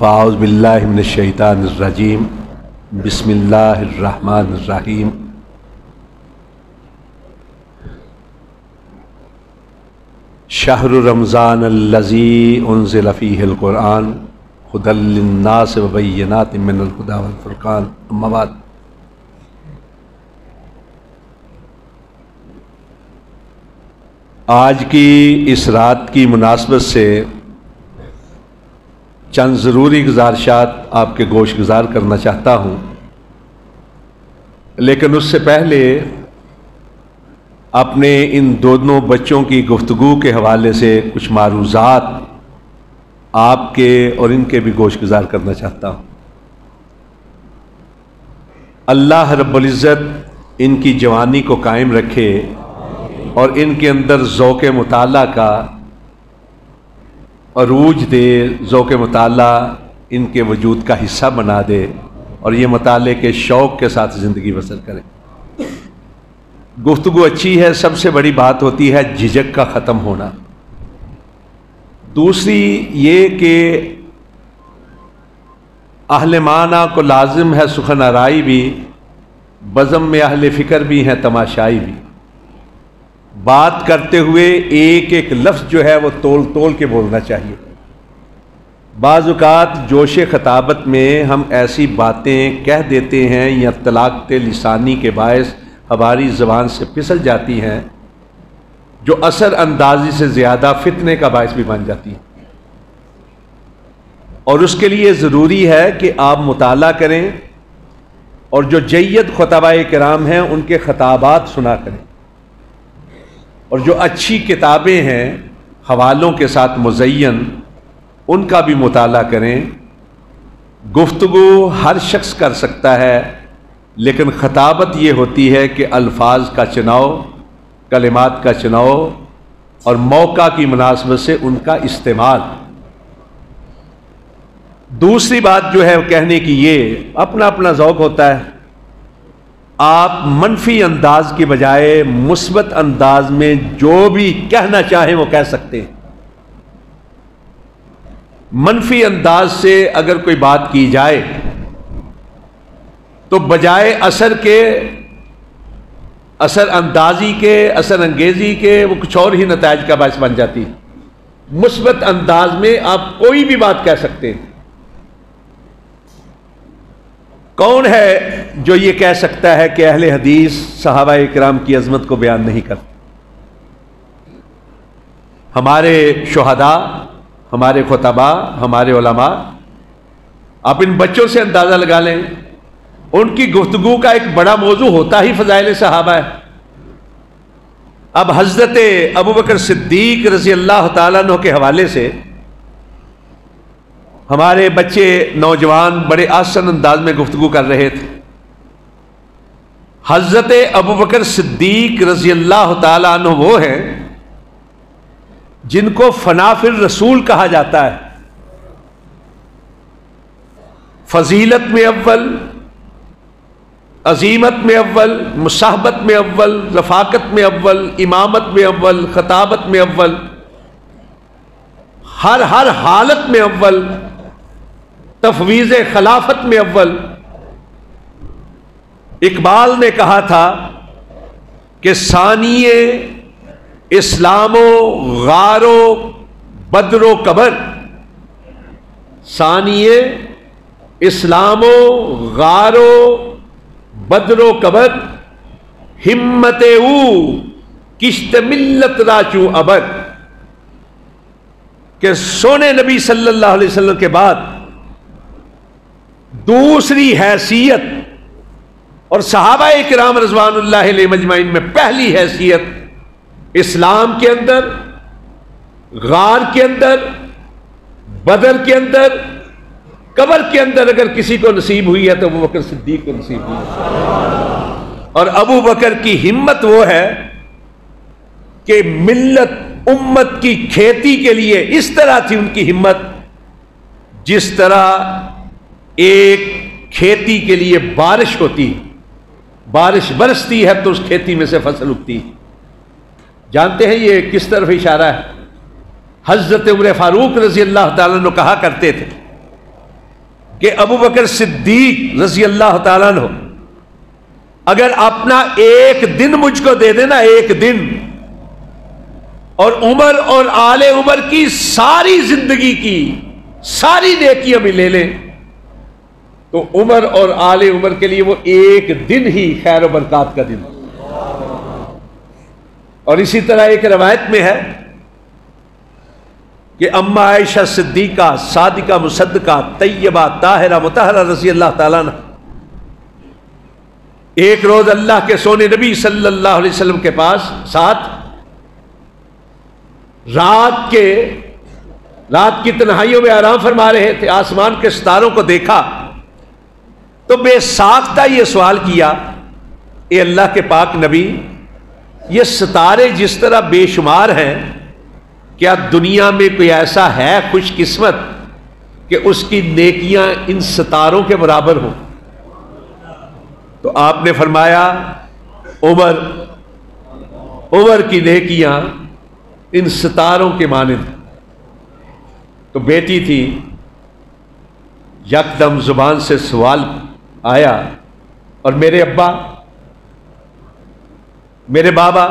فاعوذ باللہ من الشیطان الرجیم بسم اللہ الرحمن الرحیم شہر رمضان الذی انزل فیہ القرآن ھدی للناس وبینات من الھدی والفرقان اما بعد۔ آج کی اس رات کی مناسبت سے چند ضروری گزارشات آپ کے گوش گزار کرنا چاہتا ہوں، لیکن اس سے پہلے اپنے ان دونوں بچوں کی گفتگو کے حوالے سے کچھ معروضات آپ کے اور ان کے بھی گوش گزار کرنا چاہتا ہوں۔ اللہ رب العزت ان کی جوانی کو قائم رکھے اور ان کے اندر ذوق مطالعہ کا عروج دے، ذوق مطالعہ ان کے وجود کا حصہ بنا دے اور یہ مطالعے کے شوق کے ساتھ زندگی بسر کریں۔ گفتگو اچھی ہے، سب سے بڑی بات ہوتی ہے جھجک کا ختم ہونا۔ دوسری یہ کہ اہل معنی کو لازم ہے سخن آرائی بھی، بزم میں اہل فکر بھی ہیں تماشائی بھی۔ بات کرتے ہوئے ایک ایک لفظ جو ہے وہ تول تول کے بولنا چاہیے۔ بعض اوقات جوش خطابت میں ہم ایسی باتیں کہہ دیتے ہیں یا طلاقت لسانی کے باعث ہماری زبان سے پھسل جاتی ہیں جو اثر اندازی سے زیادہ فتنے کا باعث بھی بن جاتی ہیں، اور اس کے لیے ضروری ہے کہ آپ مطالعہ کریں اور جو جید خطباء کرام ہیں ان کے خطابات سنا کریں، اور جو اچھی کتابیں ہیں حوالوں کے ساتھ مزین ان کا بھی مطالعہ کریں۔ گفتگو ہر شخص کر سکتا ہے، لیکن خطابت یہ ہوتی ہے کہ الفاظ کا چناؤ، کلمات کا چناؤ اور موقع کی مناسبت سے ان کا استعمال۔ دوسری بات جو ہے وہ کہنے کی، یہ اپنا اپنا ذوق ہوتا ہے۔ آپ منفی انداز کی بجائے مثبت انداز میں جو بھی کہنا چاہیں وہ کہہ سکتے ہیں۔ منفی انداز سے اگر کوئی بات کی جائے تو بجائے اثر کے، اثر اندازی کے، اثر انگیزی کے، وہ کچھ اور ہی نتائج کا باعث بن جاتی ہے۔ مثبت انداز میں آپ کوئی بھی بات کہہ سکتے ہیں۔ کون ہے جو یہ کہہ سکتا ہے کہ اہل حدیث صحابہ کرام کی عظمت کو بیان نہیں کرتے؟ ہمارے شہداء، ہمارے خطباء، ہمارے علماء، آپ ان بچوں سے اندازہ لگا لیں، ان کی گفتگو کا ایک بڑا موضوع ہوتا ہی فضائل صحابہ ہے۔ اب حضرت ابوبکر صدیق رضی اللہ تعالیٰ عنہ کے حوالے سے ہمارے بچے نوجوان بڑے آسن انداز میں گفتگو کر رہے تھے۔ حضرت ابوبکر صدیق رضی اللہ تعالیٰ عنہ وہ ہیں جن کو فناء الرسول کہا جاتا ہے۔ فضیلت میں اول، عظیمت میں اول، مصاحبت میں اول، رفاقت میں اول، امامت میں اول، خطابت میں اول، ہر حالت میں اول، تفویض خلافت میں اول۔ اقبال نے کہا تھا کہ ثانی اسلام و غار و بدر و قبر، ثانی اسلام و غار و بدر و قبر، ہمت او کشت ملت راچو ابر۔ کہ سونے نبی صلی اللہ علیہ وسلم کے بعد دوسری حیثیت اور صحابہ کرام رضوان اللہ علیہ مجمعین میں پہلی حیثیت اسلام کے اندر، غار کے اندر، بدر کے اندر، قبر کے اندر اگر کسی کو نصیب ہوئی ہے تو ابو بکر صدیق کو نصیب ہوئی ہے۔ اور ابو بکر کی ہمت وہ ہے کہ ملت امت کی کھیتی کے لیے اس طرح تھی ان کی ہمت جس طرح ایک کھیتی کے لیے بارش ہوتی، بارش برستی ہے تو اس کھیتی میں سے فصل اگتی۔ جانتے ہیں یہ کس طرف اشارہ ہے؟ حضرت عمر فاروق رضی اللہ تعالیٰ عنہ کہا کرتے تھے کہ ابو بکر صدیق رضی اللہ تعالیٰ عنہ اگر اپنا ایک دن مجھ کو دے دینا، ایک دن، اور عمر اور آل عمر کی ساری زندگی کی ساری نیکیاں بھی لے لیں، تو عمر اور آل عمر کے لیے وہ ایک دن ہی خیر و برکات کا دن۔ اور اسی طرح ایک روایت میں ہے کہ اما عائشہ صدیقہ صادقہ مصدقہ طیبہ طاہرہ مطہرہ رضی اللہ تعالیٰ عنہ ایک روز اللہ کے سونے نبی صلی اللہ علیہ وسلم کے پاس ساتھ رات کی تنہائیوں میں آرام فرما رہے تھے، آسمان کے ستاروں کو دیکھا تو بے ساختہ یہ سوال کیا، اے اللہ کے پاک نبی، یہ ستارے جس طرح بے شمار ہیں، کیا دنیا میں کوئی ایسا ہے خوش قسمت کہ اس کی نیکیاں ان ستاروں کے برابر ہوں؟ تو آپ نے فرمایا عمر کی نیکیاں ان ستاروں کے مانند۔ تو بیٹی تھی، یکدم زبان سے سوال آیا، اور میرے ابا، میرے بابا،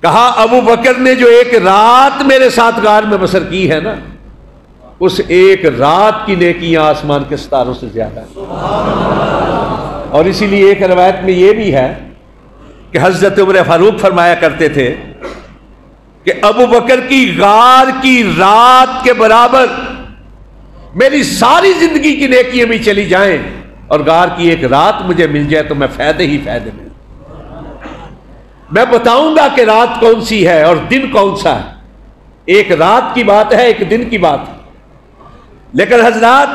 کہا ابو بکر نے جو ایک رات میرے ساتھ غار میں بسر کی ہے نا، اس ایک رات کی نیکیاں آسمان کے ستاروں سے زیادہ ہیں۔ اور اسی لیے ایک روایت میں یہ بھی ہے کہ حضرت عمر فاروق فرمایا کرتے تھے کہ ابو بکر کی غار کی رات کے برابر میری ساری زندگی کی نیکیاں بھی چلی جائیں اور غار کی ایک رات مجھے مل جائے تو میں فائدے ہی فائدے میں۔ میں بتاؤں گا کہ رات کون سی ہے اور دن کون سا ہے، ایک رات کی بات ہے، ایک دن کی بات ہے۔ لیکن حضرات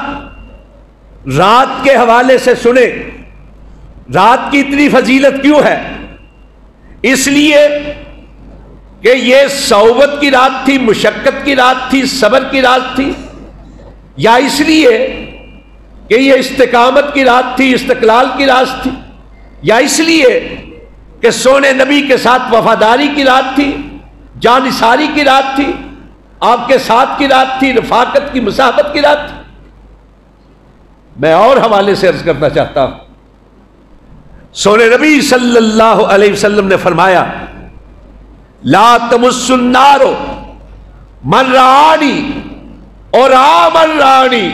رات کے حوالے سے سنیں، رات کی اتنی فضیلت کیوں ہے؟ اس لیے کہ یہ صعوبت کی رات تھی، مشقت کی رات تھی، صبر کی رات تھی، یا اس لیے کہ یہ استقامت کی رات تھی، استقلال کی رات تھی، یا اس لیے کہ سونے نبی کے ساتھ وفاداری کی رات تھی، جانثاری کی رات تھی، آپ کے ساتھ کی رات تھی، رفاقت کی مصاحبت کی رات تھی؟ میں اور حوالے سے عرض کرنا چاہتا ہوں، سونے نبی صلی اللہ علیہ وسلم نے فرمایا، لا تمس النار من رآنی اور من رآنی،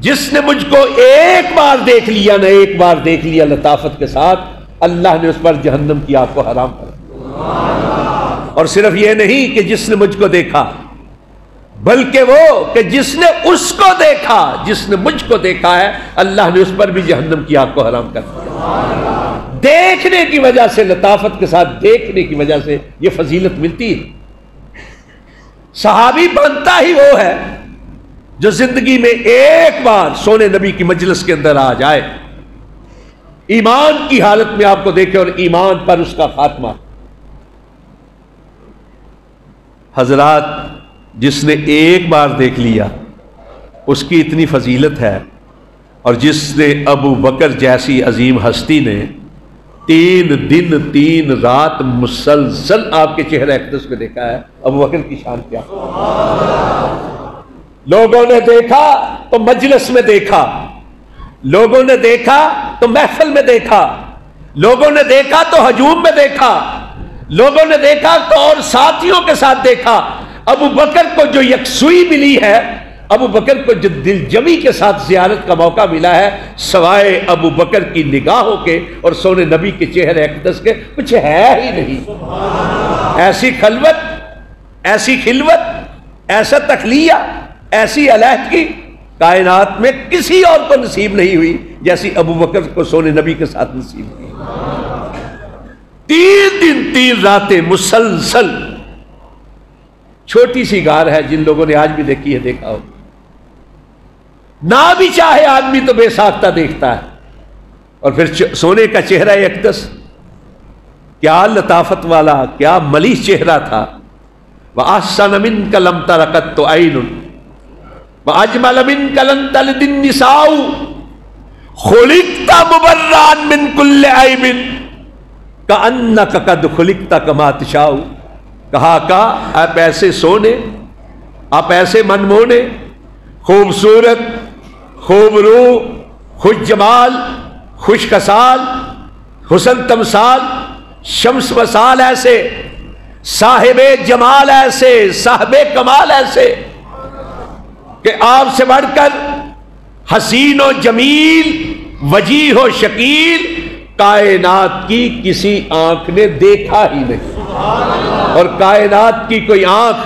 جس نے مجھ کو ایک بار دیکھ لیا نا، ایک بار دیکھ لیا لطافت کے ساتھ، اللہ نے اس پر جہنم کی آگ کو حرام کر دیا۔ اور صرف یہ نہیں کہ جس نے مجھ کو دیکھا، بلکہ وہ کہ جس نے اس کو دیکھا، جس نے مجھ کو دیکھا ہے، اللہ نے اس پر بھی جہنم کی آگ کو حرام کر دیا۔ دیکھنے کی وجہ سے، لطافت کے ساتھ دیکھنے کی وجہ سے یہ فضیلت ملتی ہے۔ صحابی بنتا ہی وہ ہے جو زندگی میں ایک بار سونے نبی کی مجلس کے اندر آ جائے، ایمان کی حالت میں آپ کو دیکھے اور ایمان پر اس کا خاتمہ۔ حضرات، جس نے ایک بار دیکھ لیا اس کی اتنی فضیلت ہے، اور جس نے ابو بکر جیسی عظیم ہستی نے 3 دن 3 رات مسلسل آپ کے چہرہ اقدس میں دیکھا ہے، ابو بکر کی شان کیا؟ لوگوں نے دیکھا تو مجلس میں دیکھا، لوگوں نے دیکھا تو محفل میں دیکھا، لوگوں نے دیکھا تو ہجوم میں دیکھا، لوگوں نے دیکھا تو اور ساتھیوں کے ساتھ دیکھا۔ ابو بکر کو جو یکسوئی ملی ہے، ابو بکر کو جو دل جمی کے ساتھ زیارت کا موقع ملا ہے، سوائے ابو بکر کی نگاہوں کے اور سونے نبی کے چہرے اقدس کے کچھ ہے ہی نہیں۔ ایسی خلوت، ایسی خلوت، ایسا تخلیہ، ایسی علیحدگی کائنات میں کسی اور کو نصیب نہیں ہوئی جیسی ابو بکر کو سونے نبی کے ساتھ نصیب ہوئی۔ 3 دن 3 راتیں مسلسل۔ چھوٹی سی غار ہے، جن لوگوں نے آج بھی دیکھی ہے دیکھا ہو، نہ بھی چاہے آدمی تو بے ساختہ دیکھتا ہے۔ اور پھر سونے کا چہرہ اقدس، کیا لطافت والا، کیا ملیح چہرہ تھا۔ وَأَحْسَنَ مِنْكَ لَمْ تَرَ قَطُّ عَيْنٌ وَأَجْمَلَ مِنْكَ لَمْ تَلِدِ النِّسَاءُ خُلِقْتَ مُبَرَّأً مِنْ كُلِّ عَيْبٍ كَأَنَّكَ قَدْ خُلِقْتَ كَمَا تَشَاءُ۔ کہا آپ ایسے سونے، آپ ایسے منمونے، خوبصورت، خوب روح، خوش جمال، خوش خصال، حسن تمثال، شمس وسال ایسے، صاحب جمال ایسے، صاحب کمال ایسے کہ آپ سے بڑھ کر حسین و جمیل، وجیح و شکیل کائنات کی کسی آنکھ نے دیکھا ہی نہیں، اور کائنات کی کوئی آنکھ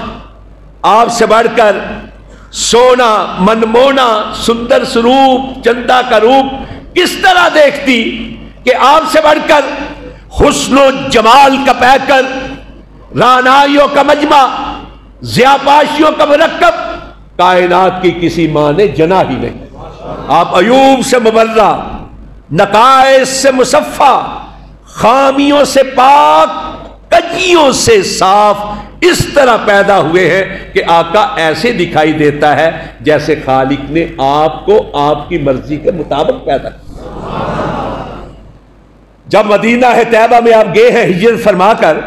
آپ سے بڑھ کر سونا، منمونا، سندر سروپ، چندہ کا روپ کس طرح دیکھتی کہ آپ سے بڑھ کر حسن و جمال کا پیکر، رعنائیوں کا مجمع، ضیاءپاشیوں کا مرکب کائنات کی کسی ماں نے جنا ہی نہیں۔ آپ عیوب سے مبرہ، نقائص سے مصفہ، خامیوں سے پاک، کجیوں سے صاف اس طرح پیدا ہوئے ہیں کہ آقا ایسے دکھائی دیتا ہے جیسے خالق نے آپ کو آپ کی مرضی کے مطابق پیدا کیا۔ جب مدینہ طیبہ میں آپ گئے ہیں ہجرت فرما کر،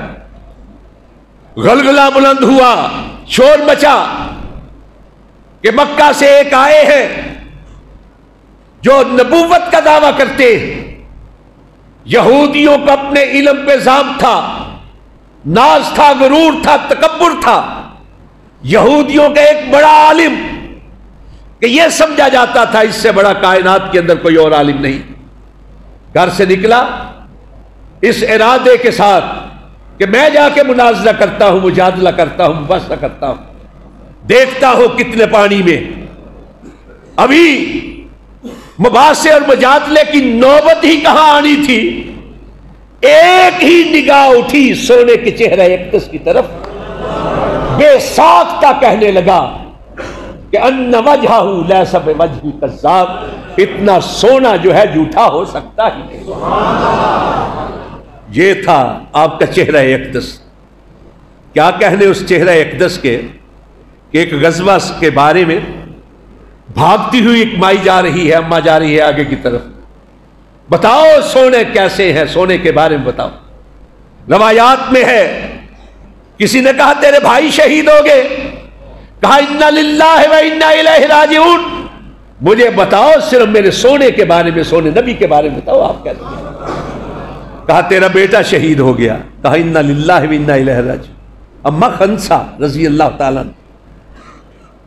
غلغلہ بلند ہوا، شور مچا کہ مکہ سے ایک آئے ہیں جو نبوت کا دعویٰ کرتے ہیں۔ یہودیوں کو اپنے علم پہ زام تھا، ناز تھا، غرور تھا، تکبر تھا۔ یہودیوں کا ایک بڑا عالم کہ یہ سمجھا جاتا تھا اس سے بڑا کائنات کے اندر کوئی اور عالم نہیں، گھر سے نکلا اس ارادے کے ساتھ کہ میں جا کے مناظرہ کرتا ہوں، مجادلہ کرتا ہوں، مباحثہ کرتا ہوں، دیکھتا ہوں کتنے پانی میں۔ ابھی مباحثے اور مجادلے کی نوبت ہی کہاں آنی تھی، ایک ہی نگاہ اٹھی سونے کے چہرہ اقدس کی طرف، بے ساختہ کہنے لگا کہ ان وجہہ لیس بوجہ کذاب، اتنا سونا جو ہے جھوٹا ہو سکتا ہی نہیں۔ یہ تھا آپ کا چہرہ اقدس۔ کیا کہنے اس چہرہ اقدس کے کہ ایک غزوہ کے بارے میں بھاگتی ہوئی ایک مائی جا رہی ہے، اماں جا رہی ہے آگے کی طرف، بتاؤ سونے کیسے ہیں، سونے کے بارے میں بتاؤ۔ روایات میں ہے کسی نے کہا تیرے بھائی شہید ہو گئے، کہا انا للہ و انا الیہ راجعون، مجھے بتاؤ صرف میرے سونے کے بارے میں، سونے نبی کے بارے میں بتاؤ آپ کیسے ہیں۔ کہا تیرا بیٹا شہید ہو گیا، کہا انا للہ و انا الیہ راجعون۔ اما خنسا رضی اللہ تعالیٰ نے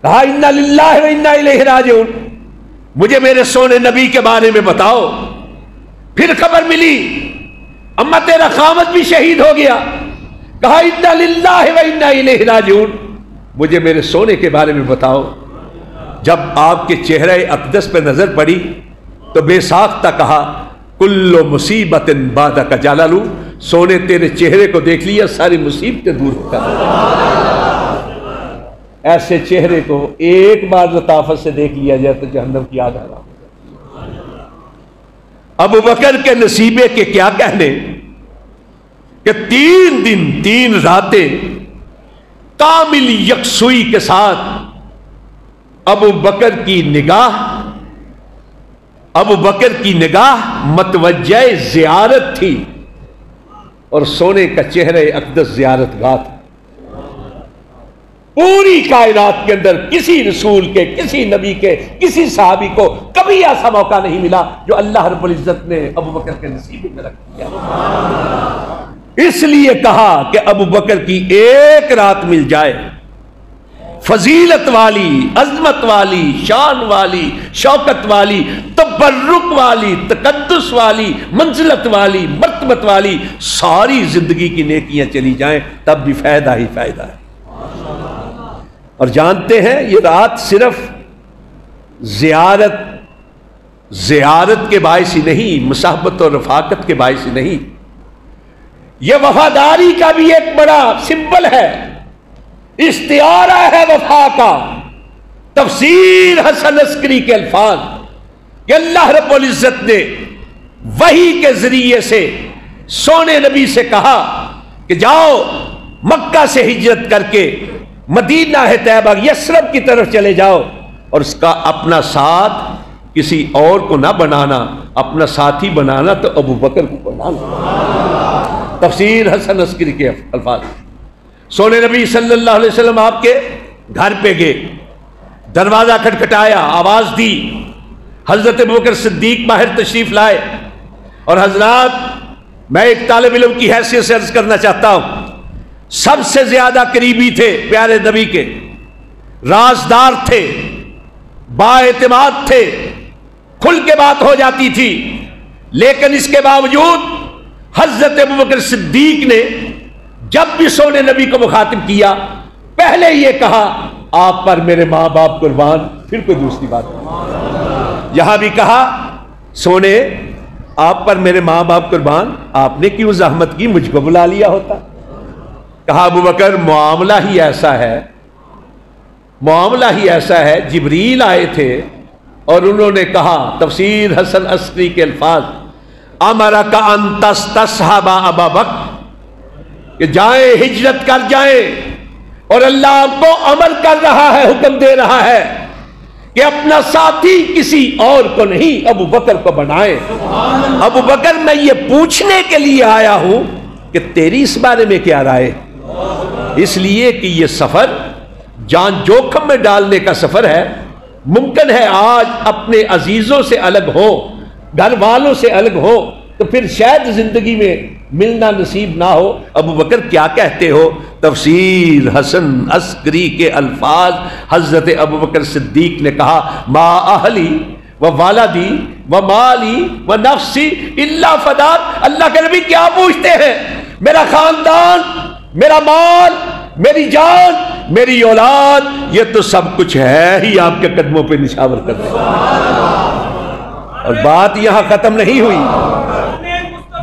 کہا انا للہ و انا الیہ راجعون، مجھے میرے سونے نبی کے بارے میں بتاؤ۔ پھر خبر ملی اما تیرا خامد بھی شہید ہو گیا، کہا انا للہ و انا الیہ راجعون، مجھے میرے سونے کے بارے میں بتاؤ۔ جب آپ کے چہرہ اقدس پہ نظر پڑی تو بے ساختہ کہا کل مصیبت بعدک جلل، سونے تیرے چہرے کو دیکھ لیا ساری مصیبتیں دور ہو کر۔ ایسے چہرے کو ایک بار لطافت سے دیکھ لیا جائے تو جہنم کی آگ حرام ہو جائے۔ ابو بکر کے نصیبے کے کیا کہنے کہ 3 دن 3 راتیں کامل یکسوئی کے ساتھ ابو بکر کی نگاہ متوجہ زیارت تھی، اور سونے کا چہرہ اقدس زیارت گاہ تھا۔ پوری کائنات کے اندر کسی رسول کے، کسی نبی کے، کسی صحابی کو کبھی ایسا موقع نہیں ملا جو اللہ رب العزت نے ابو بکر کے نصیب میں رکھ دیا۔ اس لیے کہا کہ ابو بکر کی ایک رات مل جائے، فضیلت والی، عظمت والی، شان والی، شوکت والی، تبرک والی، تقدس والی، منزلت والی، مرتبت والی، ساری زندگی کی نیکیاں چلی جائیں تب بھی فائدہ ہی فائدہ ہے۔ اور جانتے ہیں یہ رات صرف زیارت کے باعث ہی نہیں، مصاحبت اور رفاقت کے باعث ہی نہیں، یہ وفاداری کا بھی ایک بڑا سمبل ہے، استعارہ ہے وفا کا۔ تفسیر حسن عسکری کے الفاظ کہ اللہ رب العزت نے وحی کے ذریعے سے سونے نبی سے کہا کہ جاؤ مکہ سے ہجرت کر کے مدینہ طیبہ یثرب کی طرف چلے جاؤ، اور اس کا اپنا ساتھ کسی اور کو نہ بنانا، اپنا ساتھی بنانا تو ابو بکر کو بنانا۔ تفسیر حسن عسکری کے الفاظ۔ سونے نبی صلی اللہ علیہ وسلم آپ کے گھر پہ گئے، دروازہ کھٹکھٹایا، آواز دی، حضرت ابوبکر صدیق باہر تشریف لائے، اور حضرات میں ایک طالب علم کی حیثیت سے عرض کرنا چاہتا ہوں، سب سے زیادہ قریبی تھے پیارے نبی کے، رازدار تھے، با اعتماد تھے، کھل کے بات ہو جاتی تھی، لیکن اس کے باوجود حضرت ابوبکر صدیق نے جب بھی سونے نبی کو مخاطب کیا پہلے یہ کہا آپ پر میرے ماں باپ قربان، پھر کوئی دوسری بات نہیں۔ یہاں بھی کہا سونے آپ پر میرے ماں باپ قربان، آپ نے کیوں زحمت کی، مجھ کو بلا لیا ہوتا۔ کہا ابوبکر معاملہ ہی ایسا ہے، معاملہ ہی ایسا ہے، جبریل آئے تھے اور انہوں نے کہا، تفسیر حسن عسکری کے الفاظ، امرک ان تستصحب ابا بکر، کہ جائیں ہجرت کر جائیں، اور اللہ آپ کو امر کر رہا ہے، حکم دے رہا ہے کہ اپنا ساتھی کسی اور کو نہیں ابو بکر کو بنائے۔ ابو بکر میں یہ پوچھنے کے لیے آیا ہوں کہ تیری اس بارے میں کیا رائے، اس لیے کہ یہ سفر جان جوخم میں ڈالنے کا سفر ہے، ممکن ہے آج اپنے عزیزوں سے الگ ہو، گھر والوں سے الگ ہو، تو پھر شاید زندگی میں ملنا نصیب نہ ہو۔ ابو بکر کیا کہتے ہو؟ تفسیر حسن عسکری کے الفاظ، حضرت ابو بکر صدیق نے کہا، ما اہلی و والدی و مالی و نفسی الا فداک۔ اللہ کے نبی کیا پوچھتے ہیں؟ میرا خاندان، میرا مال، میری جان، میری اولاد، یہ تو سب کچھ ہے ہی آپ کے قدموں پہ نشاور کر دیں۔ اور بات یہاں ختم نہیں ہوئی،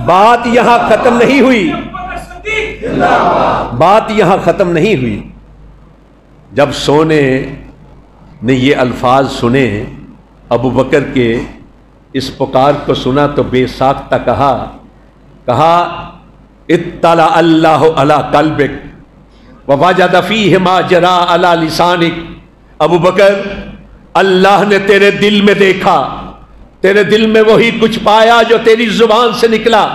بات یہاں ختم نہیں ہوئی، بات یہاں ختم نہیں ہوئی۔ جب سونے نے یہ الفاظ سنے، ابو بکر کے اس پکار کو سنا تو بے ساختہ کہا اطلع اللہ علی قلبک ووجد فیہ ما جرا علی لسانک۔ ابو بکر، اللہ نے تیرے دل میں دیکھا، تیرے دل میں وہی کچھ پایا جو تیری زبان سے نکلا،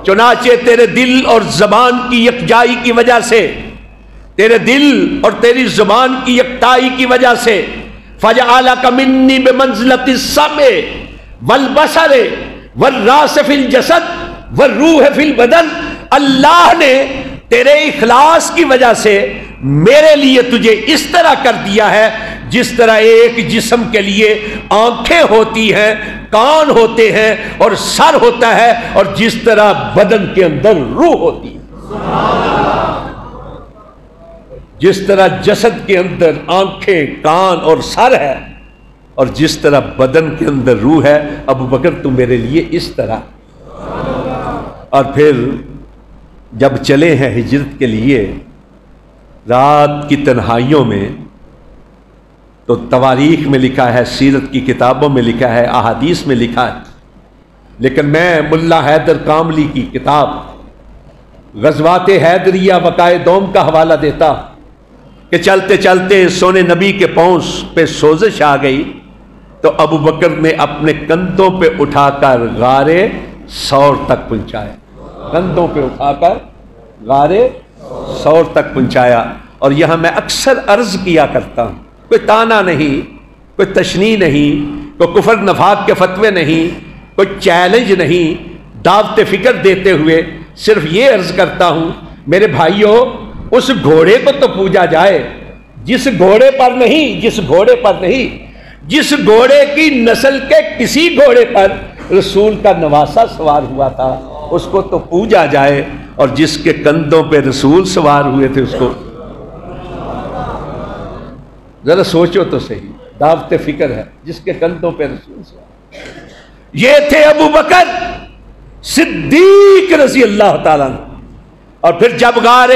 چنانچہ تیرے دل اور زبان کی یکجائی کی وجہ سے، تیرے دل اور تیری زبان کی یکتائی کی وجہ سے، فجعلک منی بمنزلۃ السمع والبصر والراس فی الجسد والروح فی البدن۔ اللہ نے تیرے اخلاص کی وجہ سے میرے لیے تجھے اس طرح کر دیا ہے جس طرح ایک جسم کے لیے آنکھیں ہوتی ہیں، کان ہوتے ہیں اور سر ہوتا ہے، اور جس طرح بدن کے اندر روح ہوتی ہے، جس طرح جسد کے اندر آنکھیں، کان اور سر ہے، اور جس طرح بدن کے اندر روح ہے، ابو بکر تم میرے لیے اس طرح۔ اور پھر جب چلے ہیں ہجرت کے لیے رات کی تنہائیوں میں، تو تواریخ میں لکھا ہے، سیرت کی کتابوں میں لکھا ہے، احادیث میں لکھا ہے، لیکن میں ملا حیدر کاملی کی کتاب غزوات حیدریہ وقائع دوم کا حوالہ دیتا کہ چلتے چلتے سونے نبی کے پاؤں پہ سوزش آ گئی، تو ابو بکر نے اپنے کندھوں پہ اٹھا کر غار ثور تک پہنچایا، کندھوں پہ اٹھا کر غار ثور تک پہنچایا۔ اور یہاں میں اکثر عرض کیا کرتا ہوں، کوئی تانا نہیں، کوئی تشنیع نہیں، کوئی کفر نفاق کے فتوے نہیں، کوئی چیلنج نہیں، دعوت فکر دیتے ہوئے صرف یہ عرض کرتا ہوں، میرے بھائیوں، اس گھوڑے کو تو پوجا جائے جس گھوڑے پر نہیں، جس گھوڑے کی نسل کے کسی گھوڑے پر رسول کا نواسہ سوار ہوا تھا اس کو تو پوجا جائے، اور جس کے کندھوں پہ رسول سوار ہوئے تھے اس کو ذرا سوچو تو صحیح، دعوت فکر ہے، جس کے کندھوں پہ رسول سوار۔ یہ تھے ابو بکر صدیق رضی اللہ تعالیٰ عنہ۔ اور پھر جب غار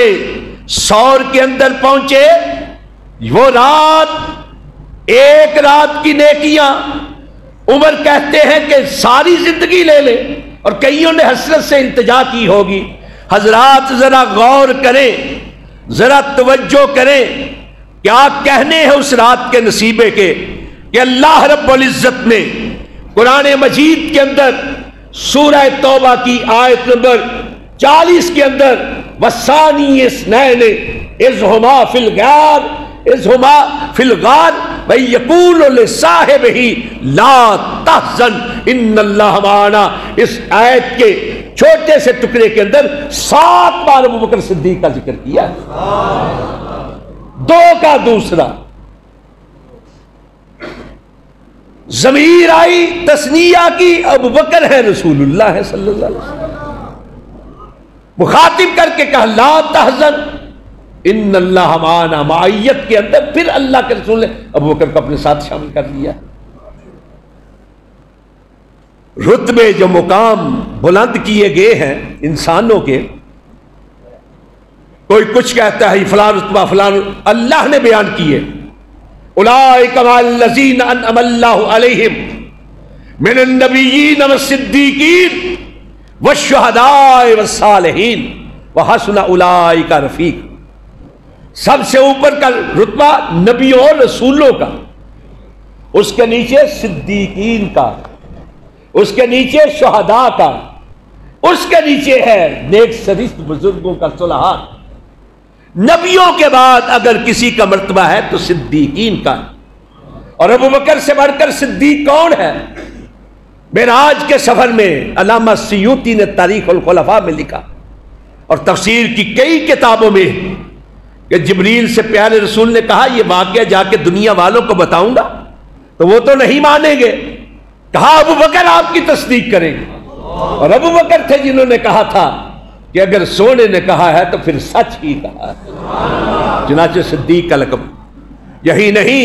ثور کے اندر پہنچے، وہ رات، ایک رات کی نیکیاں عمر کہتے ہیں کہ ساری زندگی لے لے، اور کئیوں نے حسرت سے التجا کی ہوگی۔ حضرات ذرا غور کریں، ذرا توجہ کریں، کیا کہنے ہیں اس رات کے نصیبے کے، کہ اللہ رب العزت نے قرآن مجید کے اندر سورہ توبہ کی آیت نمبر 40 کے اندر وَالثَّانِي اثْنَيْنِ اِذْ هُمَا فِي الْغَارِ اذ ہما فی الغار ویقول لصاحبہ لا تحزن ان اللہ معنا۔ اس آیت کے چھوٹے سے ٹکڑے کے اندر 7 بار ابوبکر صدیق کا ذکر کیا، 2 کا دوسرا، ضمیر آئی تثنیہ کی، ابوبکر ہے رسول اللہ ہے صلی اللہ علیہ وسلم، مخاطب کر کے کہا لا تحزن ان اللہ معنا، معیت کے اندر پھر اللہ کے رسول نے ابوبکر کو اپنے ساتھ شامل کر لیا۔ رتبے جو مقام بلند کیے گئے ہیں انسانوں کے، کوئی کچھ کہتا ہے فلاں رتبہ فلاں، اللہ نے بیان کیے اولئک مع الذین انعم اللہ علیہم من النبیین والصدیقین والشہداء والصالحین وحسن اولئک رفیق۔ سب سے اوپر کا رتبہ نبیوں اور رسولوں کا، اس کے نیچے صدیقین کا، اس کے نیچے شہداء کا، اس کے نیچے ہے نیک سرشت بزرگوں کا، صلحاء۔ نبیوں کے بعد اگر کسی کا مرتبہ ہے تو صدیقین کا، اور ابوبکر سے بڑھ کر صدیق کون ہے؟ معراج کے سفر میں علامہ سیوطی نے تاریخ الخلفاء میں لکھا، اور تفسیر کی کئی کتابوں میں، کہ جبریل سے پیارے رسول نے کہا یہ واقعہ جا کے دنیا والوں کو بتاؤں گا تو وہ تو نہیں مانیں گے، کہا ابوبکر آپ کی تصدیق کریں گے، اور ابوبکر تھے جنہوں نے کہا تھا کہ اگر سونے نے کہا ہے تو پھر سچ ہی کہا ہے، چنانچہ صدیق کا لقب۔ یہی نہیں،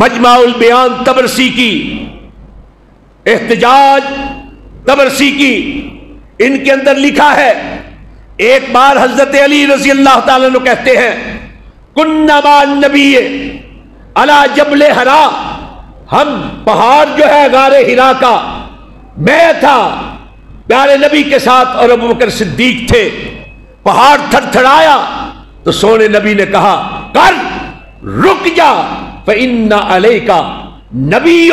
مجمع البیان طبرسی کی، احتجاج طبرسی کی، ان کے اندر لکھا ہے ایک بار حضرت علی رضی اللہ تعالیٰ عنہ کہتے ہیں کننا مع النبی علی جبل حرا، ہم پہاڑ جو ہے غار حرا کا، میں تھا پیارے نبی کے ساتھ اور ابوبکر صدیق تھے، پہاڑ تھر تھڑایا تو سونے نبی نے کہا کر رک جا فإن علیک نبی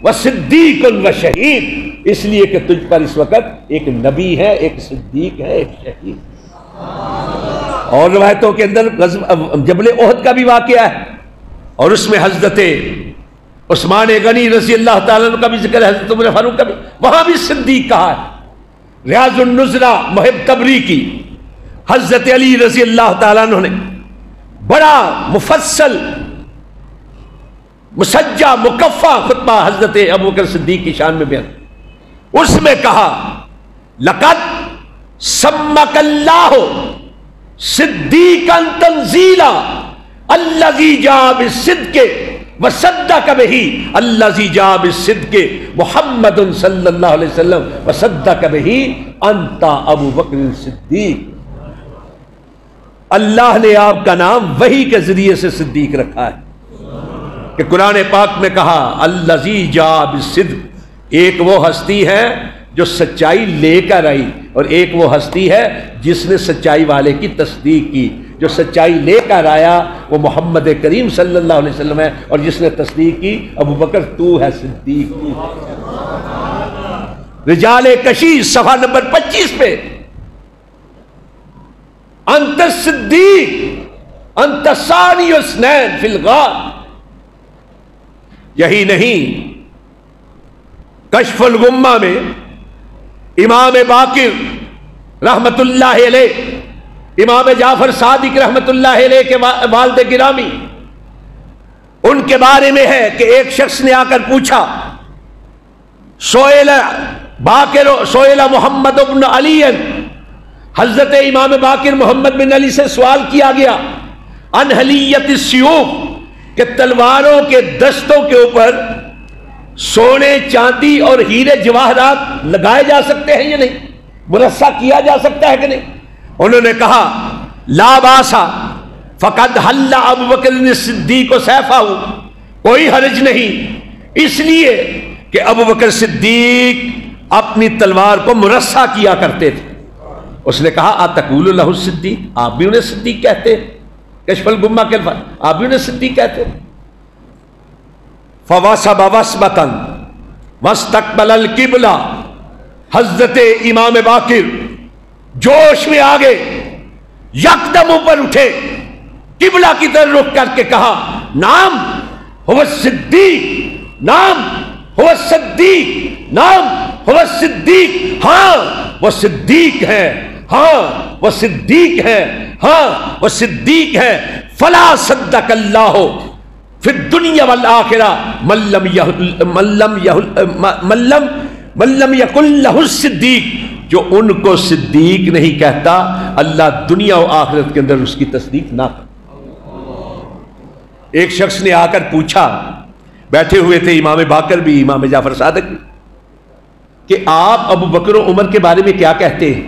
وصدیق وشہید، اس لیے کہ تجھ پر اس وقت ایک نبی ہے، ایک صدیق ہے، ایک شہید۔ اور روایتوں کے اندر جبل احد کا بھی واقعہ ہے، اور اس میں حضرت عثمان غنی رضی اللہ تعالیٰ عنہ کا بھی ذکر ہے، حضرت عمر فاروق کا بھی، وہاں بھی صدیق کہا ہے۔ ریاض النظرہ محب تبری کی، حضرت علی رضی اللہ تعالیٰ عنہ نے بڑا مفصل مسجع مکفہ خطبہ حضرت ابوبکر صدیق کی شان میں بیان، اس میں کہا لقد سمک اللہ صدیقا تنزیلا الذی جاء بالصدق وصدق بہ الذی جاء بالصدق محمد صلی اللہ علیہ وسلم وصدق بہ انت ابوبکر الصدیق۔ اللہ نے آپ کا نام وحی کے ذریعے سے صدیق رکھا ہے، کہ قرآن پاک میں کہا الذی جاء بالصدق، ایک وہ ہستی ہے جو سچائی لے کر آئی، اور ایک وہ ہستی ہے جس نے سچائی والے کی تصدیق کی۔ جو سچائی لے کر آیا وہ محمد کریم صلی اللہ علیہ وسلم ہے، اور جس نے تصدیق کی ابوبکر تو ہے صدیق کی۔ رجال کشی صفحہ نمبر 25 پہ انت صدیق انت ثانی اثنین فی الغار۔ یہی نہیں، کشف الغمہ میں امام باقر رحمت اللہ علیہ، امام جعفر صادق رحمت اللہ علیہ کے والد گرامی، ان کے بارے میں ہے کہ ایک شخص نے آ کر پوچھا سئل محمد بن علی، حضرت امام باقر محمد بن علی سے سوال کیا گیا عن حلیت السیوف، کہ تلواروں کے دستوں کے اوپر سونے چاندی اور ہیرے جواہرات لگائے جا سکتے ہیں یا نہیں، مرصع کیا جا سکتا ہے کہ نہیں؟ انہوں نے کہا لا باسا فقد حل ابوبکر الصدیق سیفہ، کوئی حرج نہیں، اس لیے کہ ابوبکر صدیق اپنی تلوار کو مرصع کیا کرتے تھے۔ اس نے کہا اتقول له الصدیق، آپ بھی انہیں صدیق کہتے ہیں؟ کشف الغمہ کے الفاظ، آپ بھی انہیں صدیق کہتے ہیں؟ فوسب وسبتا واستقبل القبلہ، حضرت امام باقر جوش میں آگے یکدم اوپر اٹھے، قبلہ کی طرف رخ کر کے کہا نام هو الصدیق، نام هو الصدیق، نام هو الصدیق، ہاں وہ صدیق ہے، ہاں وہ صدیق ہے، ہاں وہ صدیق ہے۔ فلا صدق اللہ فی الدنیا والآخرہ من لم یکن لہ الصدیق، جو ان کو صدیق نہیں کہتا اللہ دنیا و آخرت کے اندر اس کی تصدیق نہ کرتا۔ ایک شخص نے آ کر پوچھا، بیٹھے ہوئے تھے امام باقر بھی، امام جعفر صادق بھی، کہ آپ ابو بکر و عمر کے بارے میں کیا کہتے ہیں؟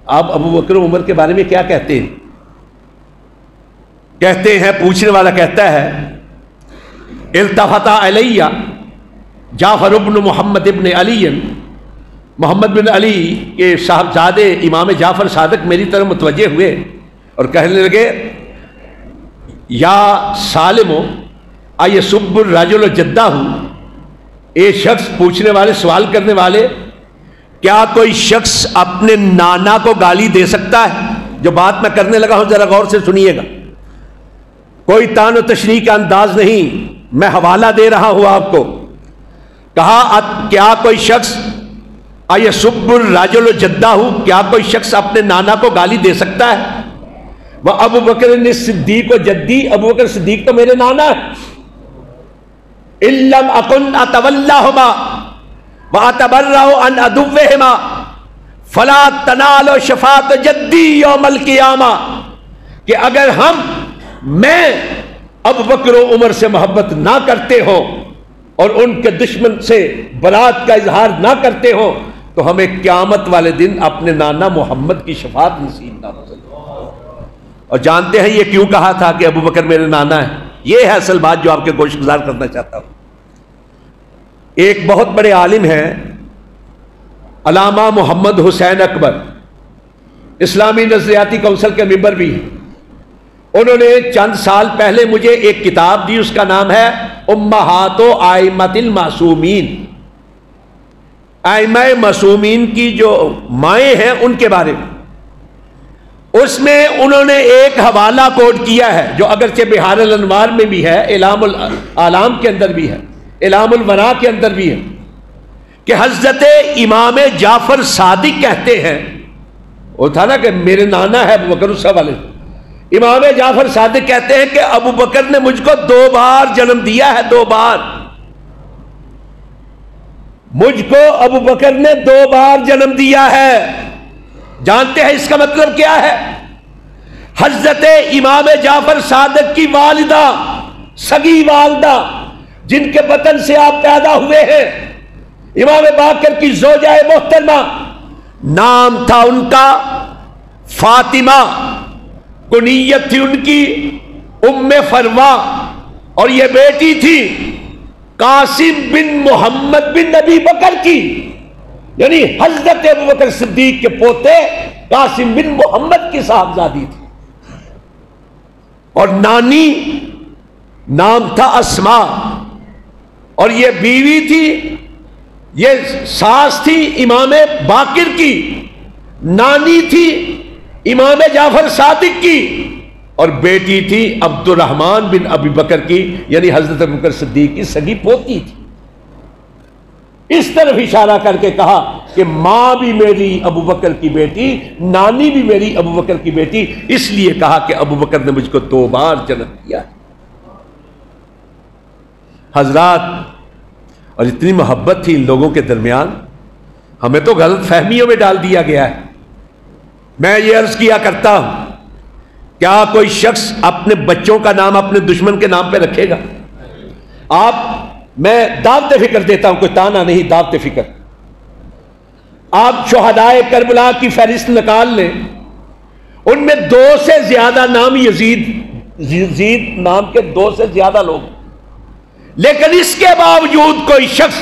آپ ابو بکر و عمر کے بارے میں کیا کہتے ہیں؟ کہتے ہیں، پوچھنے والا کہتا ہے التفت علی جعفر ابن محمد ابن علی، محمد بن علی کے صاحبزادے امام جعفر صادق میری طرف متوجہ ہوئے اور کہنے لگے یا سالمو ایسب الرجل جدہ، اے شخص پوچھنے والے، سوال کرنے والے، کیا کوئی شخص اپنے نانا کو گالی دے سکتا ہے؟ جو بات میں کرنے لگا ہوں ذرا غور سے سنیے گا، کوئی تان و تشریح کا انداز نہیں، میں حوالہ دے رہا ہوں آپ کو۔ کہا کیا کوئی شخص ایسب الرجل جدہ، کیا کوئی شخص اپنے نانا کو گالی دے سکتا ہے؟ وہ ابو بکر نے صدیق و جدی، ابو بکر صدیق تو میرے نانا ہے، ان لم اکن اتولاہما واتبرأ عن عدوہما فلا تنال شفاعت جدی یوم القیامہ، کہ اگر میں ابو بکر و عمر سے محبت نہ کرتے ہو اور ان کے دشمن سے برات کا اظہار نہ کرتے ہو تو ہمیں قیامت والے دن اپنے نانا محمد کی شفاعت نصیب نہ ہو سکے۔ اور جانتے ہیں یہ کیوں کہا تھا کہ ابو بکر میرے نانا ہے؟ یہ ہے اصل بات جو آپ کے گوش گزار کرنا چاہتا ہوں۔ ایک بہت بڑے عالم ہیں علامہ محمد حسین اکبر، اسلامی نظریاتی کونسل کے ممبر بھی ہیں، انہوں نے چند سال پہلے مجھے ایک کتاب دی، اس کا نام ہے امہات ائمۃ المعصومین، ائمہ معصومین کی جو مائیں ہیں ان کے بارے میں۔ اس میں انہوں نے ایک حوالہ کوٹ کیا ہے جو اگرچہ بحار الانوار میں بھی ہے، اعلام الاعلام کے اندر بھی ہے، اعلام الورا کے اندر بھی ہے، کہ حضرت امام جعفر صادق کہتے ہیں، وہ تھا نا کہ میرے نانا ہے ابو بکر، اس والے امام جعفر صادق کہتے ہیں کہ ابو بکر نے مجھ کو 2 بار جنم دیا ہے، 2 بار مجھ کو ابو بکر نے 2 بار جنم دیا ہے۔ جانتے ہیں اس کا مطلب کیا ہے؟ حضرت امام جعفر صادق کی والدہ، سگی والدہ جن کے بطن سے آپ پیدا ہوئے ہیں، امام باقر کی زوجہ محترمہ، نام تھا ان کا فاطمہ، کنیت تھی ان کی ام فروا، اور یہ بیٹی تھی قاسم بن محمد بن نبی بکر کی، یعنی حضرت ابو بکر صدیق کے پوتے قاسم بن محمد کی صاحبزادی تھی، اور نانی نام تھا اسما، اور یہ بیوی تھی، یہ ساس تھی امام باقر کی، نانی تھی امام جعفر صادق کی، اور بیٹی تھی عبد الرحمن بن ابی بکر کی، یعنی حضرت ابو بکر صدیق کی سگی پوتی تھی۔ اس طرف اشارہ کر کے کہا کہ ماں بھی میری ابو بکر کی بیٹی، نانی بھی میری ابو بکر کی بیٹی، اس لیے کہا کہ ابو بکر نے مجھ کو 2 بار جنم دیا۔ حضرات، اور اتنی محبت تھی ان لوگوں کے درمیان، ہمیں تو غلط فہمیوں میں ڈال دیا گیا ہے۔ میں یہ عرض کیا کرتا ہوں، کیا کوئی شخص اپنے بچوں کا نام اپنے دشمن کے نام پہ رکھے گا؟ میں دعوت فکر دیتا ہوں، کوئی تانا نہیں، دعوت فکر۔ آپ شہدائے کربلا کی فہرست نکال لیں، ان میں 2 سے زیادہ نام یزید نام کے 2 سے زیادہ لوگ، لیکن اس کے باوجود کوئی شخص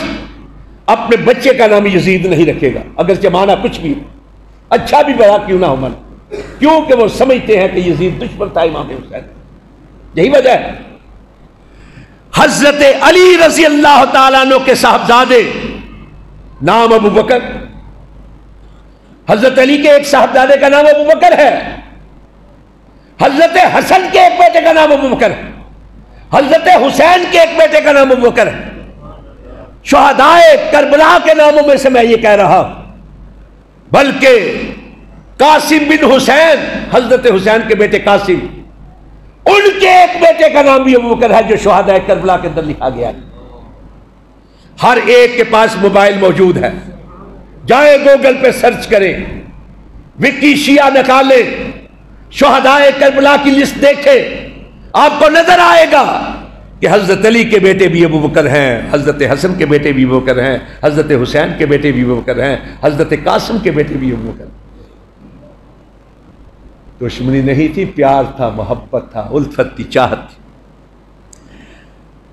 اپنے بچے کا نام یزید نہیں رکھے گا، اگرچہ مانا کچھ بھی اچھا بھی بڑا کیوں نہ ہو من، کیونکہ وہ سمجھتے ہیں کہ یزید دشمن تھا امام حسین۔ یہی وجہ ہے حضرت علی رضی اللہ تعالیٰ عنہ کے صاحبزادے نام ابو بکر، حضرت علی کے ایک صاحبزادے کا نام ابو بکر ہے، حضرت حسن کے ایک بیٹے کا نام ابو بکر ہے، حضرت حسین کے ایک بیٹے کا نام ابو بکر ہے، شہدائے کربلا کے ناموں میں سے میں یہ کہہ رہا ہوں، بلکہ قاسم بن حسین، حضرت حسین کے بیٹے قاسم، ان کے ایک بیٹے کا نام بھی ابو بکر ہے جو شہدائے کربلا کے اندر لکھا گیا ہے۔ ہر ایک کے پاس موبائل موجود ہے، جائیں گوگل پہ سرچ کریں، وکی شیعہ نکالیں، شہدائے کربلا کی لسٹ دیکھیں، آپ کو نظر آئے گا کہ حضرت علی کے بیٹے بھی ابو بکر ہیں، حضرت حسن کے بیٹے بھی ابو بکر ہیں، حضرت حسین کے بیٹے بھی ابو بکر ہیں، حضرت قاسم کے بیٹے بھی ابو بکر ہیں۔ دشمنی نہیں تھی، پیار تھا، محبت تھا، الفت تھی، چاہت تھی۔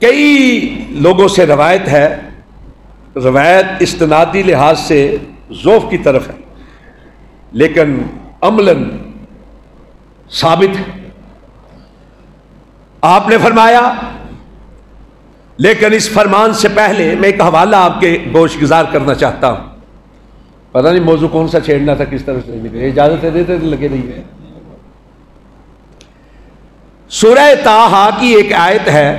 کئی لوگوں سے روایت ہے، روایت استنادی لحاظ سے ضعف کی طرف ہے، لیکن عملاً ثابت ہے۔ آپ نے فرمایا، لیکن اس فرمان سے پہلے میں ایک حوالہ آپ کے گوش گزار کرنا چاہتا ہوں۔ پتہ نہیں موضوع کون سا چھیڑنا تھا، کس طرح سے نکلے، اجازت دیتے لگے رہی ہے۔ سورہ طٰہٰ کی ایک آیت ہے،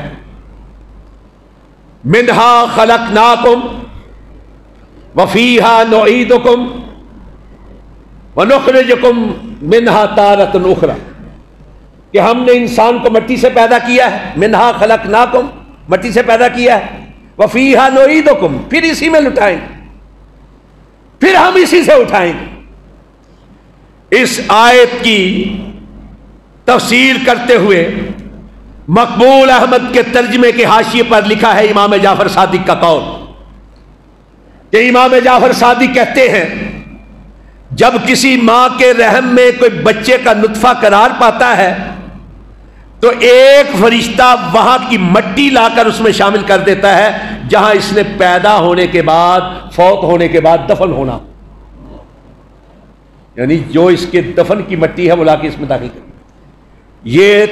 منہا خلقناکم وفیہا نعیدکم ونخرجکم منہا تارۃ اخری، کہ ہم نے انسان کو مٹی سے پیدا کیا ہے، منہا خلقناکم، مٹی سے پیدا کیا ہے، وفیہا نعیدکم، پھر اسی میں لٹائیں گے، پھر ہم اسی سے اٹھائیں گے۔ اس آیت کی تفسیر کرتے ہوئے مقبول احمد کے ترجمے کے حاشیے پر لکھا ہے امام جعفر صادق کا قول، کہ امام جعفر صادق کہتے ہیں جب کسی ماں کے رحم میں کوئی بچے کا نطفہ قرار پاتا ہے تو ایک فرشتہ وہاں کی مٹی لا کر اس میں شامل کر دیتا ہے جہاں اس نے پیدا ہونے کے بعد، فوت ہونے کے بعد دفن ہونا، یعنی جو اس کے دفن کی مٹی ہے وہ لا کے اس میں داخل کر۔ یہ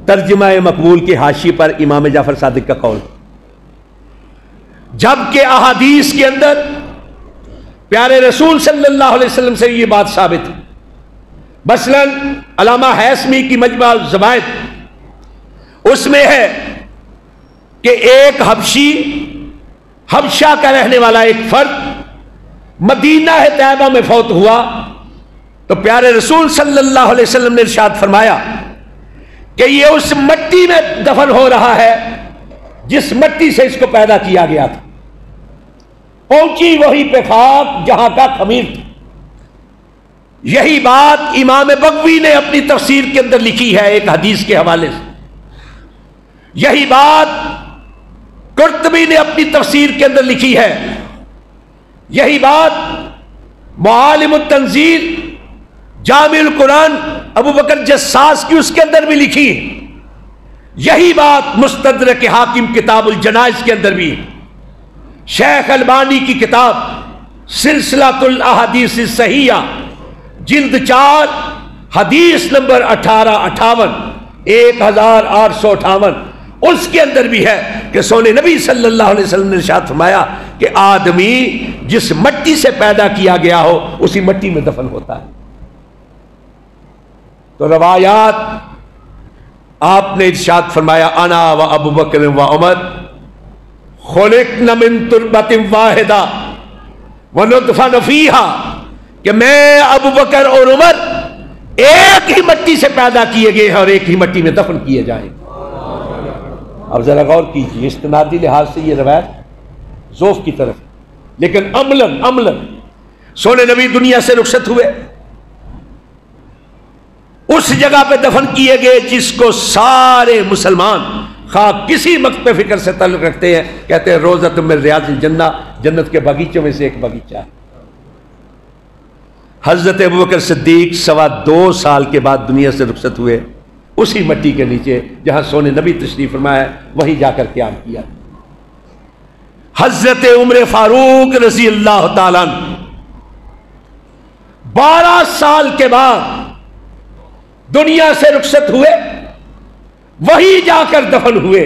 ترجمہ مقبول کے حاشیے پر امام جعفر صادق کا قول۔ جبکہ احادیث کے اندر پیارے رسول صلی اللہ علیہ وسلم سے یہ بات ثابت ہے۔ مثلا علامہ ہیثمی کی مجمع الزوائد، اس میں ہے کہ ایک حبشی، حبشہ کا رہنے والا ایک فرد مدینہ طیبہ میں فوت ہوا تو پیارے رسول صلی اللہ علیہ وسلم نے ارشاد فرمایا کہ یہ اس مٹی میں دفن ہو رہا ہے جس مٹی سے اس کو پیدا کیا گیا تھا، پہنچی وہی پہ خاک جہاں کا خمیر تھا۔ یہی بات امام بغوی نے اپنی تفسیر کے اندر لکھی ہے ایک حدیث کے حوالے سے، یہی بات قرطبی نے اپنی تفسیر کے اندر لکھی ہے، یہی بات معالم التنزیل جامع القرآن ابو بکر جساس کی اس کے اندر بھی لکھی ہے، یہی بات مستدرک حاکم کتاب الجنائز کے اندر بھی ہے، شیخ البانی کی کتاب سلسلۃ الاحادیث الصحیحہ جلد 4 حدیث نمبر 1858 1858 اس کے اندر بھی ہے کہ سونے نبی صلی اللہ علیہ وسلم نے ارشاد فرمایا کہ آدمی جس مٹی سے پیدا کیا گیا ہو اسی مٹی میں دفن ہوتا ہے۔ تو روایات آپ نے ارشاد فرمایا انا و ابو بکر و عمر خلقنا من تربۃ واحدہ ونطفن فیہا، کہ میں، ابو بکر اور عمر ایک ہی مٹی سے پیدا کیے گئے ہیں اور ایک ہی مٹی میں دفن کیے جائیں گے۔ اب ذرا غور کیجیے، استنادی لحاظ سے یہ روایت ضعف کی طرف ہے، لیکن عملاً سونے نبی دنیا سے رخصت ہوئے، اس جگہ پہ دفن کیے گئے جس کو سارے مسلمان خواہ کسی مکتب فکر سے تعلق رکھتے ہیں کہتے ہیں روضۃ من ریاض الجنہ، جنت کے باغیچوں میں سے ایک باغیچہ ہے۔ حضرت ابوبکر صدیق 2.25 سال کے بعد دنیا سے رخصت ہوئے، اسی مٹی کے نیچے جہاں سونے نبی تشریف فرمایا وہیں جا کر قیام کیا۔ حضرت عمر فاروق رضی اللہ تعالیٰ 12 سال کے بعد دنیا سے رخصت ہوئے، وہی جا کر دفن ہوئے۔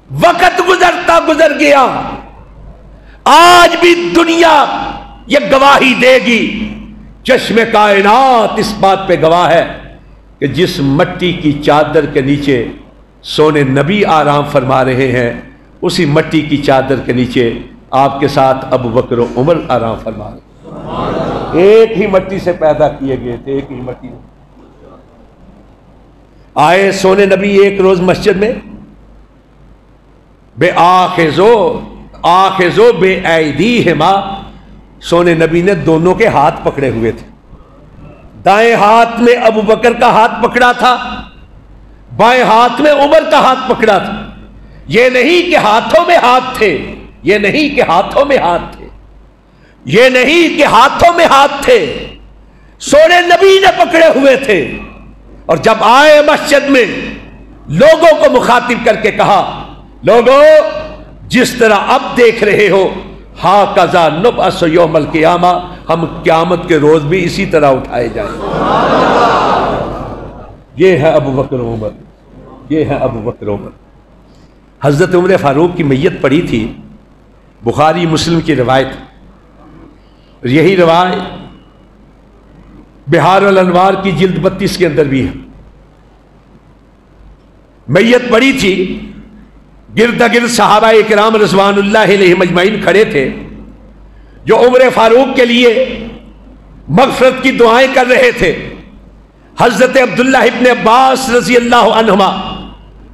وقت گزرتا گزر گیا، آج بھی دنیا یہ گواہی دے گی، چشم کائنات اس بات پہ گواہ ہے کہ جس مٹی کی چادر کے نیچے سونے نبی آرام فرما رہے ہیں اسی مٹی کی چادر کے نیچے آپ کے ساتھ ابو بکر و عمر آرام فرما رہے ہیں۔ ایک ہی مٹی سے پیدا کیے گئے تھے، ایک ہی مٹی آئے سونے نبی ایک روز مسجد میں، بے آخذو بے ایدیہما، سونے نبی نے دونوں کے ہاتھ پکڑے ہوئے تھے، دائیں ہاتھ میں ابو بکر کا ہاتھ پکڑا تھا، بائیں ہاتھ میں عمر کا ہاتھ پکڑا تھا۔ یہ نہیں کہ ہاتھوں میں ہاتھ تھے، یہ نہیں کہ ہاتھوں میں ہاتھ تھے، یہ نہیں کہ ہاتھوں میں ہاتھ تھے، سونے نبی نے پکڑے ہوئے تھے۔ اور جب آئے مسجد میں لوگوں کو مخاطب کر کے کہا، لوگوں جس طرح اب دیکھ رہے ہو ہاکذا نبعث یوم القیامہ، ہم قیامت کے روز بھی اسی طرح اٹھائے جائیں۔ یہ ہے ابو بکر و عمر، یہ ہے ابو بکر و عمر۔ حضرت عمر فاروق کی میت پڑی تھی، بخاری مسلم کی روایت، یہی روایت بہار الانوار کی جلد 32 کے اندر بھی ہے۔ میت پڑی تھی، گرد گرد صحابہ کرام رضوان اللہ علیہم اجمعین کھڑے تھے، جو عمر فاروق کے لیے مغفرت کی دعائیں کر رہے تھے۔ حضرت عبداللہ ابن عباس رضی اللہ عنہما،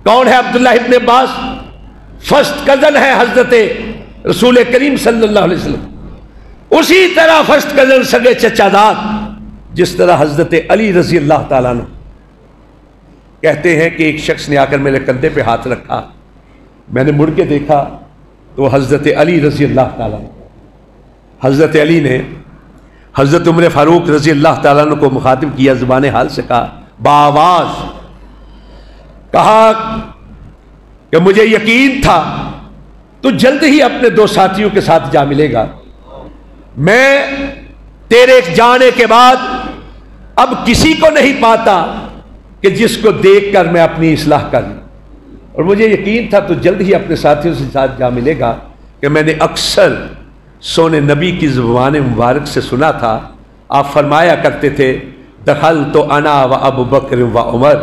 کون ہے عبداللہ ابن عباس؟ فرسٹ کزن ہے حضرت رسول کریم صلی اللہ علیہ وسلم، اسی طرح فرسٹ کزن سگے چچا داد، جس طرح حضرت علی رضی اللہ تعالیٰ عنہ۔ کہتے ہیں کہ ایک شخص نے آ کر میرے کندھے پہ ہاتھ رکھا، میں نے مڑ کے دیکھا تو حضرت علی رضی اللہ تعالیٰ عنہ، حضرت علی نے حضرت عمر فاروق رضی اللہ تعالیٰ عنہ کو مخاطب کیا، زبان حال سے کہا، بآواز کہا کہ مجھے یقین تھا تو جلد ہی اپنے دو ساتھیوں کے ساتھ جا ملے گا، میں تیرے جانے کے بعد اب کسی کو نہیں پاتا کہ جس کو دیکھ کر میں اپنی اصلاح کر لوں، اور مجھے یقین تھا تو جلد ہی اپنے ساتھیوں سے ساتھ جا ملے گا کہ میں نے اکثر سونے نبی کی زبان مبارک سے سنا تھا، آپ فرمایا کرتے تھے، دخلت انا و ابو بکر و عمر،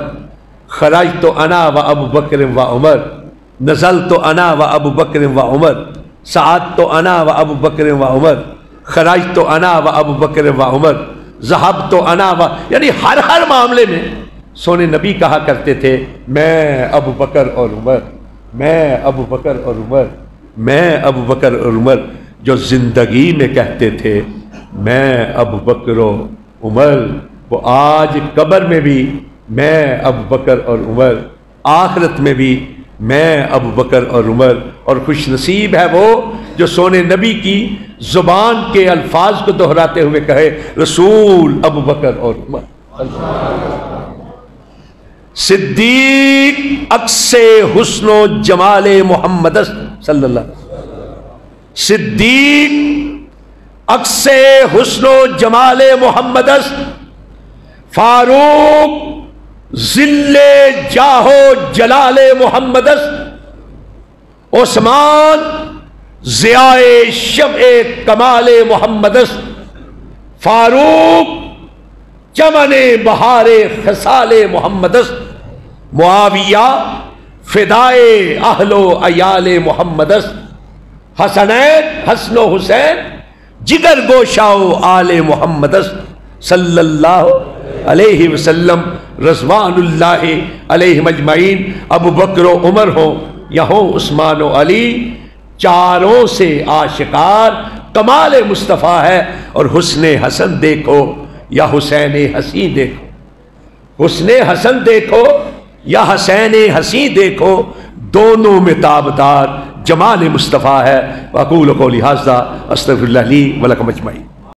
خرجت انا و ابو بکر و عمر، نزلت انا و ابو بکر و عمر، صعدت انا و ابو بکر و عمر، خرجت انا و ابو بکر و عمر، ذهبت انا و، یعنی ہر معاملے میں سونے نبی کہا کرتے تھے، میں ابو بکر اور عمر، میں ابو بکر اور عمر، میں ابو بکر اور عمر، جو زندگی میں کہتے تھے میں ابو بکر و عمر، وہ آج قبر میں بھی میں ابو بکر اور عمر، آخرت میں بھی میں ابو بکر اور عمر۔ اور خوش نصیب ہے وہ جو سونے نبی کی زبان کے الفاظ کو دہراتے ہوئے کہے، رسول ابو بکر اور عمر۔ صدیق عکس حسن و جمال محمد صلی اللہ علیہ وسلم، صدیق عکس حسن و جمال محمد، فاروق ذل جاہ و جلال محمد، عثمان ضیاء شمع کمال محمد، فاروق چمن بہار خصال محمد، معاویہ فدائے اہل و عیال محمد، حسنین حسن و حسین جگر گوشا و آل محمد صلی اللہ علیہ وسلم، رضوان اللہ علیہ مجمعین۔ ابو بکر و عمر ہو یا ہو عثمان و علی، چاروں سے آشکار کمال مصطفیٰ ہے۔ اور حسن حسن دیکھو یا حسین حسین دیکھو، حسن حسن دیکھو یا حسین حسین دیکھو، دونوں میں تابدار جمال مصطفیٰ ہے۔ وأقول قولی ھذا استغفر اللہ لی ولکم اجمعین۔